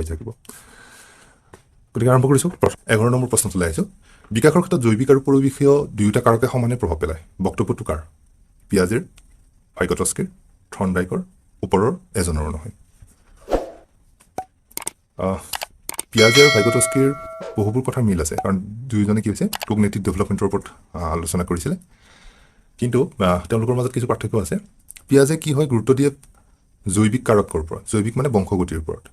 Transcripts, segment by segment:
হৈ থাকিব গতিকে আৰম্ভ কৰিছোঁ 11 নম্বৰ প্ৰশ্নটো লৈ আহিছোঁ বিকাশৰ ক্ষেত্ৰত জৈৱিক আৰু পৰিৱেশীয় দুয়োটা কাৰকে সমানে প্ৰভাৱ পেলায় বক্তব্যটো কাৰ পিয়াজেৰ ভাগ্যতস্কীৰ থৰ্ণডাইকৰ ওপৰৰ এজনৰ নহয় পিয়াজে আৰু ভাগ্যতস্কীৰ বহুবোৰ কথা মিল আছে কাৰণ দুয়োজনে কি হৈছে কগনিটিভ ডেভেলপমেণ্টৰ ওপৰত আলোচনা কৰিছিলে কিন্তু তেওঁলোকৰ মাজত কিছু পাৰ্থক্য আছে পিয়াজে কি হয় গুৰুত্ব দিয়ে জৈৱিক কাৰকৰ ওপৰত জৈৱিক মানে বংশগতিৰ ওপৰত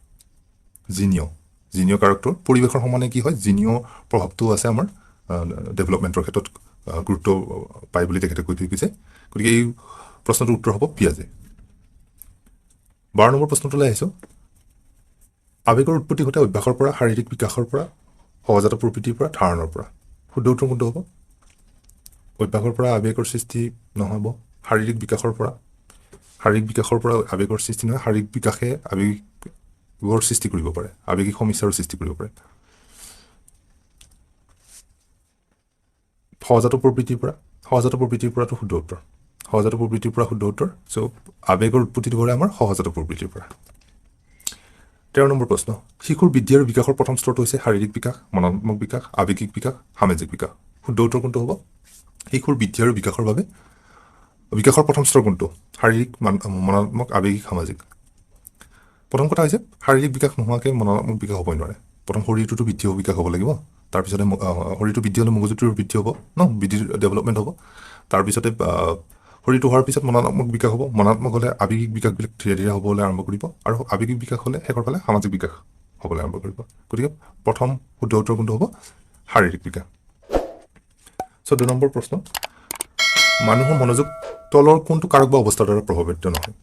জিনীয় কাৰকটোৰ পৰিৱেশৰ সমানে কি হয় জিনীয় প্ৰভাৱটো আছে আমাৰ ডেভেলপমেণ্টৰ ক্ষেত্ৰত গুৰুত্ব পায় বুলি তেখেতে কৈ থৈ গৈছে গতিকে এই প্ৰশ্নটোৰ উত্তৰ হ'ব পিয়াজে 12 নম্বৰ প্ৰশ্নটোলৈ আহিছোঁ আৱেগৰ উৎপত্তি ঘটে অভ্যাসৰ পৰা শাৰীৰিক বিকাশৰ পৰা সহজাত প্ৰকৃতিৰ পৰা ধাৰণৰ পৰা শুদ্ধ উত্তৰ কোনটো হ'ব অভ্যাসৰ পৰা আৱেগৰ সৃষ্টি নহ'ব শাৰীৰিক বিকাশৰ পৰা আৱেগৰ সৃষ্টি নহয় শাৰীৰিক বিকাশে আৱেগৰ সৃষ্টি কৰিব পাৰে আৱেগিক সমস্যাৰ সৃষ্টি কৰিব পাৰে সহজাত প্ৰকৃতিৰ পৰাটো শুদ্ধ উত্তৰ সহজাত প্ৰকৃতিৰ পৰা শুদ্ধ উত্তৰ চ' আৱেগৰ উৎপত্তিটো ঘটে আমাৰ সহজাত প্ৰকৃতিৰ পৰা 13 নম্বৰ প্ৰশ্ন শিশুৰ বৃদ্ধি আৰু বিকাশৰ প্ৰথম স্তৰটো হৈছে শাৰীৰিক বিকাশ মনাত্মক বিকাশ আৱেগিক বিকাশ সামাজিক বিকাশ শুদ্ধ উত্তৰ কোনটো হ'ব শিশুৰ বৃদ্ধি আৰু বিকাশৰ বাবে বিকাশৰ প্ৰথম স্তৰ কোনটো শাৰীৰিক মনাত্মক আৱেগিক সামাজিক প্ৰথম কথা হৈছে শাৰীৰিক বিকাশ নোহোৱাকৈ মনাত্মক বিকাশ হ'বই নোৱাৰে প্ৰথম শৰীৰটোতো বৃদ্ধি হ'ব বিকাশ হ'ব লাগিব তাৰপিছতে শৰীৰটো বৃদ্ধি হ'লে মগজুটোৰ বৃদ্ধি হ'ব বৃদ্ধিৰ ডেভেলপমেণ্ট হ'ব তাৰপিছতে শৰীৰটো হোৱাৰ পিছত মনাত্মক বিকাশ হ'ব মনাত্মক হ'লে আৱেগিক বিকাশবিলাক ধীৰে ধীৰে হ'বলৈ আৰম্ভ কৰিব আৰু আৱেগিক বিকাশ হ'লে শেষৰ ফালে সামাজিক বিকাশ হ'বলৈ আৰম্ভ কৰিব গতিকে প্ৰথম শুদ্ধ উত্তৰ কোনটো হ'ব শাৰীৰিক বিকাশ 14 নম্বৰ প্ৰশ্ন মানুহৰ মনোযোগ তলৰ কোনটো কাৰক বা অৱস্থাৰ দ্বাৰা প্ৰভাৱিত নহয়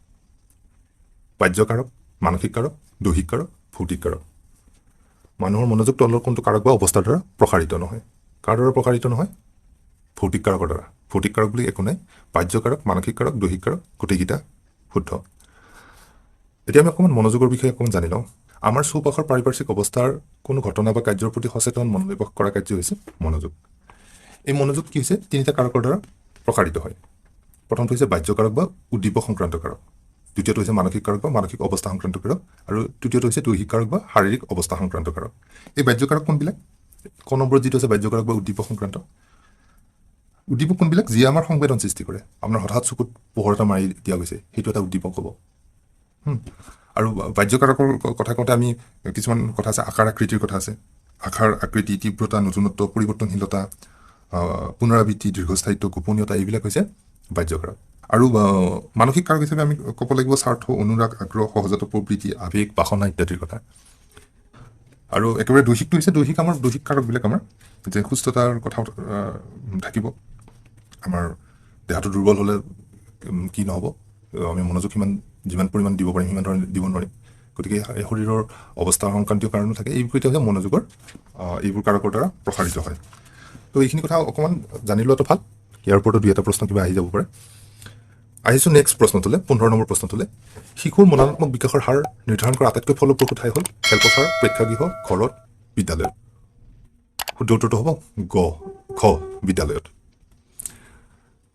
বাহ্য কাৰক মানসিক কাৰক দৈহিক কাৰক ভৌতিক কাৰক মানুহৰ মনোযোগ তলৰ কোনটো কাৰক বা অৱস্থাৰ দ্বাৰা প্ৰসাৰিত নহয় কাৰ দ্বাৰা প্ৰসাৰিত নহয় ভৌতিক কাৰকৰ দ্বাৰা ভৌতিক কাৰক বুলি একো নাই বাহ্য কাৰক মানসিক কাৰক দৈহিক কাৰক গোটেইকেইটা শুদ্ধ এতিয়া আমি অকণমান মনোযোগৰ বিষয়ে অকণমান জানি লওঁ আমাৰ চৌপাশৰ পাৰিপাৰ্শ্বিক অৱস্থাৰ কোনো ঘটনা বা কাৰ্যৰ প্ৰতি সচেতন মনোনিৱেশ কৰা কাৰ্য হৈছে মনোযোগ এই মনোযোগ কি হৈছে তিনিটা কাৰকৰ দ্বাৰা প্ৰসাৰিত হয় প্ৰথমটো হৈছে বাহ্য কাৰক বা উদ্দীপক সংক্ৰান্ত কাৰক দ্বিতীয়টো হৈছে মানসিক কাৰক বা মানসিক অৱস্থা সংক্ৰান্ত কাৰক আৰু তৃতীয়টো হৈছে দৈহিক কাৰক বা শাৰীৰিক অৱস্থা সংক্ৰান্ত কাৰক এই বাহ্য কাৰক কোনবিলাক ক নম্বৰত যিটো হৈছে বাহ্য কাৰক বা উদ্দীপক সংক্ৰান্ত উদ্দীপক কোনবিলাক যিয়ে আমাৰ সংবেদন সৃষ্টি কৰে আপোনাৰ হঠাৎ চকুত পোহৰ এটা মাৰি দিয়া গৈছে সেইটো এটা উদ্দীপক হ'ব আৰু বাহ্য কাৰকৰ কথা কওঁতে আমি কিছুমান কথা আছে আকাৰ আকৃতিৰ কথা আছে আকাৰ আকৃতি তীব্ৰতা নতুনত্ব পৰিৱৰ্তনশীলতা পুনৰাবৃত্তি দীৰ্ঘস্থায়িত্ব গোপনীয়তা এইবিলাক হৈছে বাহ্য কাৰক আৰু মানসিক কাৰক হিচাপে আমি ক'ব লাগিব স্বাৰ্থ অনুৰাগ আগ্ৰহ সহজাত প্ৰবৃত্তি আৱেগ বাসনা ইত্যাদিৰ কথা আৰু একেবাৰে দৈহিকটো হৈছে দৈহিক কাৰকবিলাক আমাৰ যে সুস্থতাৰ কথা থাকিব আমাৰ দেহাটো দুৰ্বল হ'লে কি নহ'ব আমি মনোযোগ যিমান পৰিমাণ দিব পাৰিম সিমান ধৰণে দিব নোৱাৰিম গতিকে শৰীৰৰ অৱস্থা সংক্ৰান্তীয় কাৰণো থাকে এইবোৰ হৈছে মনোযোগৰ এইবোৰ কাৰকৰ দ্বাৰা প্ৰসাৰিত হয় তো এইখিনি কথা অকণমান জানি লোৱাটো ভাল ইয়াৰ ওপৰতো দুই এটা প্ৰশ্ন কিবা আহি যাব পাৰে আহিছোঁ নেক্সট প্ৰশ্নটোলৈ 15 নম্বৰ প্ৰশ্নটোলৈ শিশুৰ মনাত্মক বিকাশৰ হাৰ নিৰ্ধাৰণ কৰা আটাইতকৈ ফলপ্ৰসূ ঠাই হ'ল খেলপথাৰ প্ৰেক্ষাগৃহ ঘৰত বিদ্যালয়ত শুদ্ধ উত্তৰটো হ'ব খ বিদ্যালয়ত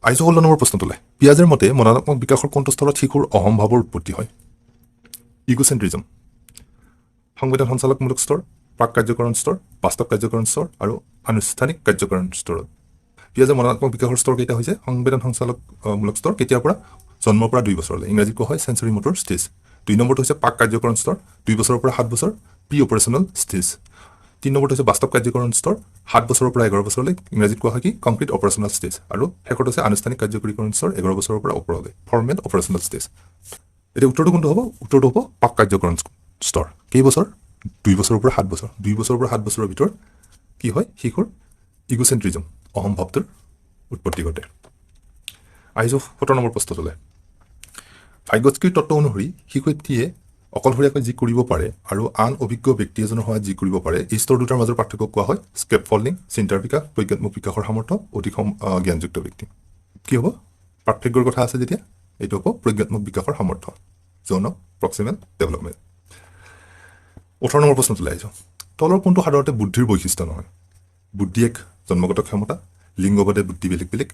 আহিছোঁ 16 নম্বৰ প্ৰশ্নটোলৈ পিয়াজেৰ মতে মনাত্মক বিকাশৰ কোনটো স্তৰত শিশুৰ অহমভাৱৰ উৎপত্তি হয় ইগোচেণ্ট্ৰিজম সংবেদন সঞ্চালকমূলক স্তৰ প্ৰাক কাৰ্যকৰণ স্তৰ বাস্তৱ কাৰ্যকৰণ স্তৰ আৰু আনুষ্ঠানিক কাৰ্যকৰণ স্তৰত পিয়াজৰ মনাত্মক বিকাশৰ স্তৰ কেইটা হৈছে সংবেদন সঞ্চালকমূলক স্তৰ কেতিয়াৰ পৰা জন্মৰ পৰা 2 বছৰলৈ ইংৰাজীত কোৱা হয় চেঞ্চৰি মটৰ ষ্টেজ 2 নম্বৰটো হৈছে প্ৰাক কাৰ্যকৰণ স্তৰ 2 বছৰৰ পৰা 7 বছৰ প্ৰি অপাৰেশ্যনেল ষ্টেজ 3 নম্বৰটো হৈছে বাস্তৱ কাৰ্যকৰণ স্তৰ 7 বছৰৰ পৰা 11 বছৰলৈ ইংৰাজীত কোৱা হয় কি কংক্ৰিট অপাৰেশ্যনেল ষ্টেজ আৰু শেষত হৈছে আনুষ্ঠানিক কাৰ্যকৰীকৰণ স্তৰ 11 বছৰৰ পৰা ওপৰলৈ ফৰ্মেল অপাৰেশ্যনেল ষ্টেজ এতিয়া উত্তৰটো কোনটো হ'ব উত্তৰটো হ'ব প্ৰাক কাৰ্যকৰণ স্তৰ কেইবছৰ 2 বছৰৰ পৰা 7 বছৰ 2 বছৰৰ পৰা 7 বছৰৰ ভিতৰত কি হয় শিশুৰ ইগোচেণ্ট্ৰিজম অহমভাৱটোৰ উৎপত্তি ঘটে আহিছোঁ 17 নম্বৰ প্ৰশ্নটোলৈ ভাগ্যতস্কীৰ তত্ত্ব অনুসৰি শিশুটিয়ে অকলশৰীয়াকৈ যি কৰিব পাৰে আৰু আন অভিজ্ঞ ব্যক্তি এজনৰ সহায়ত যি কৰিব পাৰে এই স্তৰ দুটাৰ মাজৰ পাৰ্থক্য কোৱা হয় স্কেপ ফল্ডিং চিন্তাৰ বিকাশ প্ৰজ্ঞাত্মক বিকাশৰ সামৰ্থ্য অধিক জ্ঞানযুক্ত ব্যক্তি কি হ'ব পাৰ্থক্যৰ কথা আছে যেতিয়া এইটো হ'ব প্ৰজ্ঞাত্মক বিকাশৰ সামৰ্থ্য যৌন প্ৰক্সিমেল ডেভেলপমেণ্ট 18 নম্বৰ প্ৰশ্নটোলৈ আহিছোঁ তলৰ কোনটো সাধাৰণতে বুদ্ধিৰ বৈশিষ্ট্য নহয় বুদ্ধি এক জন্মগত ক্ষমতা লিংগভেদে বুদ্ধি বেলেগ বেলেগ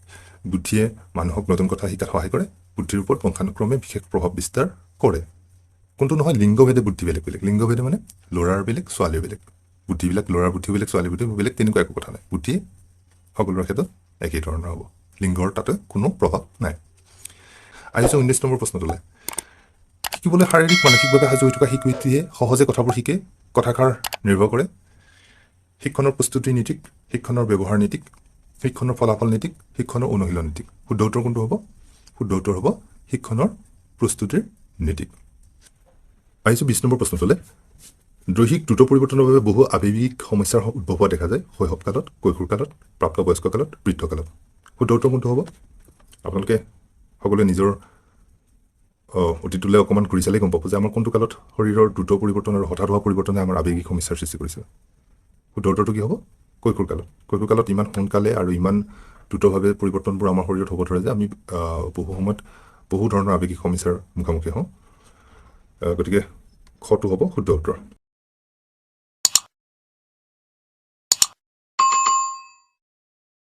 বুদ্ধিয়ে মানুহক নতুন কথা শিকাত সহায় কৰে বুদ্ধিৰ ওপৰত বংশানুক্ৰমে বিশেষ প্ৰভাৱ বিস্তাৰ কৰে কোনটো নহয় লিংগভেদে বুদ্ধি বেলেগ বেলেগ লিংগভেদে মানে ল'ৰাৰ বেলেগ ছোৱালীৰ বেলেগ বুদ্ধিবিলাক ল'ৰাৰ বুদ্ধি বেলেগ ছোৱালীৰ বুদ্ধি বেলেগ তেনেকুৱা একো কথা নাই বুদ্ধি সকলোৰে ক্ষেত্ৰত একেই ধৰণৰ হ'ব লিংগৰ তাতে কোনো প্ৰভাৱ নাই আহিছোঁ 19 নম্বৰ প্ৰশ্নটোলৈ শিকিবলৈ শাৰীৰিক মানসিকভাৱে সাজু হৈ থকা শিক্ষয়িত্ৰীয়ে সহজে কথাবোৰ শিকে কথাষাৰ নিৰ্ভৰ কৰে শিক্ষণৰ প্ৰস্তুতি নীতিক শিক্ষণৰ ব্যৱহাৰ নীতিক শিক্ষণৰ ফলাফল নীতিক শিক্ষণৰ অনুশীলন নীতিক শুদ্ধ উত্তৰ কোনটো হ'ব শুদ্ধ উত্তৰ হ'ব শিক্ষণৰ প্ৰস্তুতিৰ নীতিক আহিছোঁ 20 নম্বৰ প্ৰশ্নটোলৈ দৈহিক দ্ৰুত পৰিৱৰ্তনৰ বাবে বহু আৱেগিক সমস্যাৰ উদ্ভৱ হোৱা দেখা যায় শৈশৱকালত কৈশোৰকালত প্ৰাপ্তবয়স্ককালত বৃদ্ধকালত শুদ্ধ উত্তৰ কোনটো হ'ব আপোনালোকে সকলোৱে নিজৰ অতীতলৈ অকণমান ঘূৰি চালেই গম পাব যে আমাৰ কোনটো কালত শৰীৰৰ দ্ৰুত পৰিৱৰ্তন আৰু হঠাৎ হোৱা পৰিৱৰ্তনে আমাৰ আৱেগিক সমস্যাৰ সৃষ্টি কৰিছে শুদ্ধ উত্তৰটো কি হ'ব কৈশোৰকালত ইমান সোনকালে আৰু ইমান দ্ৰুতভাৱে পৰিৱৰ্তনবোৰ আমাৰ শৰীৰত হ'ব ধৰে যে আমি বহু সময়ত বহু ধৰণৰ আৱেগিক সমস্যাৰ মুখামুখি হওঁ গতিকে খটো হ'ব শুদ্ধ উত্তৰ